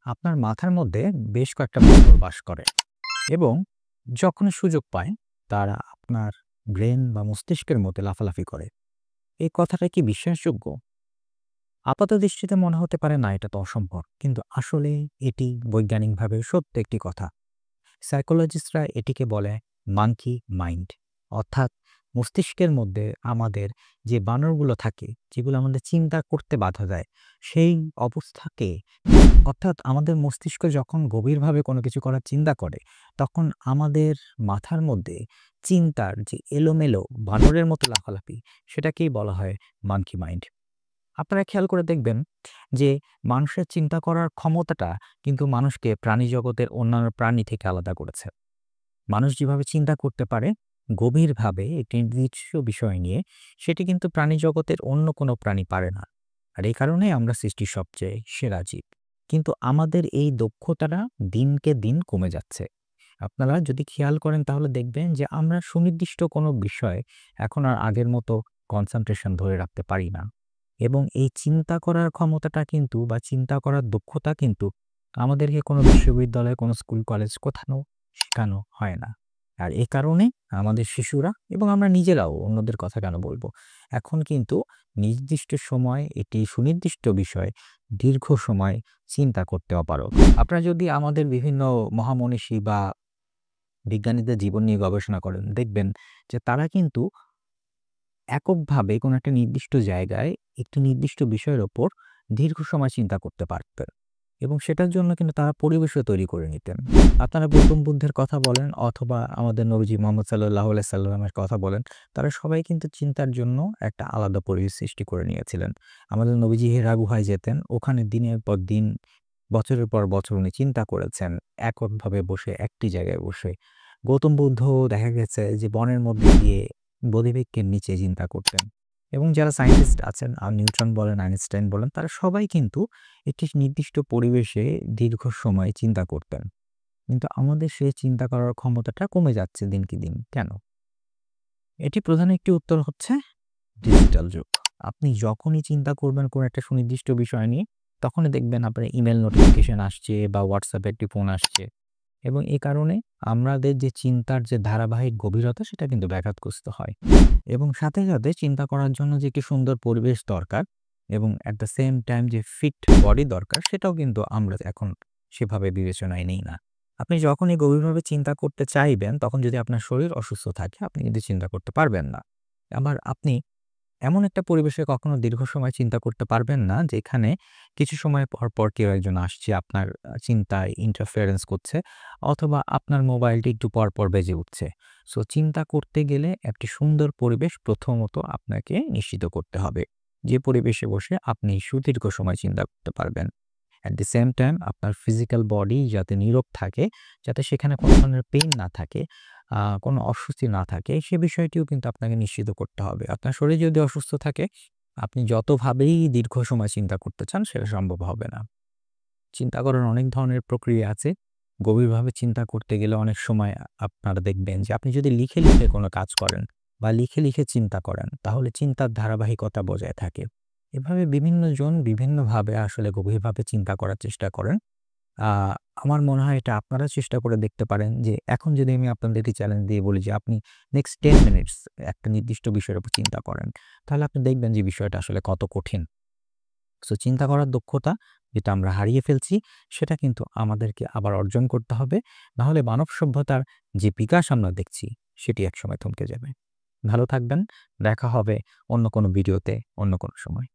আপনার মাথার মধ্যে বেশ কয়েকটা বাদর বাস করে এবং যখনই সুযোগ পায় তারা আপনার ব্রেন বা মস্তিষ্কের মধ্যে লাফালাফি করে। এই কথাটা কি বিশ্বাসযোগ্য? আপাত দৃষ্টিতে মনে হতে পারে না এটা তো অসম্ভব। কিন্তু আসলে এটি বৈজ্ঞানিকভাবে সত্য একটি কথা। সাইকোলজিস্টরা এটিকে বলে মাঙ্কি মাইন্ড। অর্থাৎ মস্তিষ্কের মধ্যে আমাদের যে বানরগুলো থাকে, যেগুলো আমাদের চিন্তা করতে বাধা দেয়, সেই অবস্থাকে অর্থাৎ আমাদের মস্তিষ্ক যখন গভীরভাবে কোনো কিছু করার চিন্তা করে, তখন আমাদের মাথার মধ্যে চিন্তার যে এলোমেলো বানরের মতো লাফালাফি, সেটাকেই বলা হয় মাঙ্কি মাইন্ড। আপনারা খেয়াল করে দেখবেন যে মানুষের চিন্তা করার ক্ষমতাটা কিন্তু মানুষকে প্রাণী জগতের অন্যান্য প্রাণী থেকে আলাদা করেছে। মানুষ যেভাবে চিন্তা করতে পারে গভীরভাবে একটি নির্দিষ্ট বিষয় নিয়ে, সেটি কিন্তু প্রাণী জগতের অন্য কোনো প্রাণী পারে না। আর এই কারণে আমরা সৃষ্টির সবচেয়ে সেরা জীব। কিন্তু আমাদের এই দক্ষতাটা দিনকে দিন কমে যাচ্ছে। আপনারা যদি খেয়াল করেন তাহলে দেখবেন যে আমরা সুনির্দিষ্ট কোনো বিষয়ে এখন আর আগের মতো কনসেন্ট্রেশন ধরে রাখতে পারি না। এবং এই চিন্তা করার ক্ষমতাটা কিন্তু বা চিন্তা করার দক্ষতা কিন্তু আমাদেরকে কোনো বিশ্ববিদ্যালয়, কোনো স্কুল, কলেজ কোথাও শেখানো হয় না। আর এ কারণে আমাদের শিশুরা এবং আমরা নিজেরাও, অন্যদের কথা কেন বলবো, এখন কিন্তু নির্দিষ্ট সময় একটি সুনির্দিষ্ট বিষয় দীর্ঘ সময় চিন্তা করতে অপারগ। আপনারা যদি আমাদের বিভিন্ন মহামনীষী বা বিজ্ঞানীদের জীবন নিয়ে গবেষণা করেন, দেখবেন যে তারা কিন্তু এককভাবে কোনো একটা নির্দিষ্ট জায়গায় একটি নির্দিষ্ট বিষয়ের ওপর দীর্ঘ সময় চিন্তা করতে পারতেন এবং সেটার জন্য কিন্তু তারা পরিবেশও তৈরি করে নিতেন। আপনারা গৌতম বুদ্ধের কথা বলেন অথবা আমাদের নবীজি মোহাম্মদ সাল্লাল্লাহু আলাইহি সাল্লামের কথা বলেন, তারা সবাই কিন্তু চিন্তার জন্য একটা আলাদা পরিবেশ সৃষ্টি করে নিয়েছিলেন। আমাদের নবীজি হিরা গুহায় যেতেন, ওখানে দিনের পর দিন, বছরের পর বছর উনি চিন্তা করেছেন এককভাবে বসে, একটি জায়গায় বসে। গৌতম বুদ্ধ দেখা গেছে যে বনের মধ্যে গিয়ে বোধিবৃক্ষের নিচে চিন্তা করতেন এবং যারা সায়েন্টিস্ট আছেন, নিউটন বলেন, আইনস্টাইন বলেন, তারা সবাই কিন্তু একটি নির্দিষ্ট পরিবেশে দীর্ঘ সময় চিন্তা করতেন। কিন্তু আমাদের সেই চিন্তা করার ক্ষমতাটা কমে যাচ্ছে দিনকে দিন। কেন? এটি প্রধান একটি উত্তর হচ্ছে ডিজিটাল যুগ। আপনি যখনই চিন্তা করবেন কোনো একটা সুনির্দিষ্ট বিষয় নিয়ে, তখনই দেখবেন আপনার ইমেল নোটিফিকেশন আসছে বা হোয়াটসঅ্যাপে একটি ফোন আসছে এবং এই কারণে আমাদের যে চিন্তার যে ধারাবাহিক গভীরতা, সেটা কিন্তু ব্যাঘাতগ্রস্ত হয় এবং সাথে সাথে চিন্তা করার জন্য যে একটি সুন্দর পরিবেশ দরকার এবং অ্যাট দ্য সেম টাইম যে ফিট বডি দরকার, সেটাও কিন্তু আমরা এখন সেভাবে বিবেচনায় নেই না। আপনি যখনই গভীরভাবে চিন্তা করতে চাইবেন, তখন যদি আপনার শরীর অসুস্থ থাকে, আপনি কিন্তু চিন্তা করতে পারবেন না। আবার আপনি এমন একটা পরিবেশে কখনো দীর্ঘ সময় চিন্তা করতে পারবেন না, যেখানে কিছু সময় পর, পর কেউ একজন আসছে, আপনার চিন্তায় ইন্টারফারেন্স করছে অথবা আপনার মোবাইলটি একটু পর, পর বেজে উঠছে। সো চিন্তা করতে গেলে একটি সুন্দর পরিবেশ প্রথমত আপনাকে নিশ্চিত করতে হবে। যে পরিবেশে বসে আপনি সুদীর্ঘ সময় চিন্তা করতে পারবেন। অ্যাট দ্য সেম টাইম আপনার ফিজিক্যাল বডি যাতে নীরব থাকে, যাতে সেখানে কোনো ধরনের পেইন না থাকে, কোনো অস্বস্তি না থাকে, সে বিষয়টিও কিন্তু আপনাকে নিশ্চিত করতে হবে। আপনার শরীর যদি অসুস্থ থাকে, আপনি যতভাবেই দীর্ঘ সময় চিন্তা করতে চান, সেটা সম্ভব হবে না। চিন্তা করার অনেক ধরনের প্রক্রিয়া আছে। গভীরভাবে চিন্তা করতে গেলে অনেক সময় আপনারা দেখবেন যে আপনি যদি লিখে, লিখে কোনো কাজ করেন বা লিখে, লিখে চিন্তা করেন, তাহলে চিন্তার ধারাবাহিকতা বজায় থাকে। এভাবে বিভিন্ন জন বিভিন্নভাবে আসলে গভীরভাবে চিন্তা করার চেষ্টা করেন। আ আমার মনে হয় এটা আপনারা চেষ্টা করে দেখতে পারেন যে এখন যদি আমি আপনাদেরকে চ্যালেঞ্জ দিয়ে বলি যে আপনি নেক্সট 10 মিনিটস একটা নির্দিষ্ট বিষয়ের উপর চিন্তা করেন, তাহলে আপনি দেখবেন যে বিষয়টা আসলে কত কঠিন। সো চিন্তা করার দক্ষতা যেটা আমরা হারিয়ে ফেলছি, সেটা কিন্তু আমাদেরকে আবার অর্জন করতে হবে। নাহলে মানব সভ্যতার যে বিকাশ আমরা দেখছি, সেটি একসময় থমকে যাবে। ভালো থাকবেন। দেখা হবে অন্য কোনো ভিডিওতে, অন্য কোনো সময়।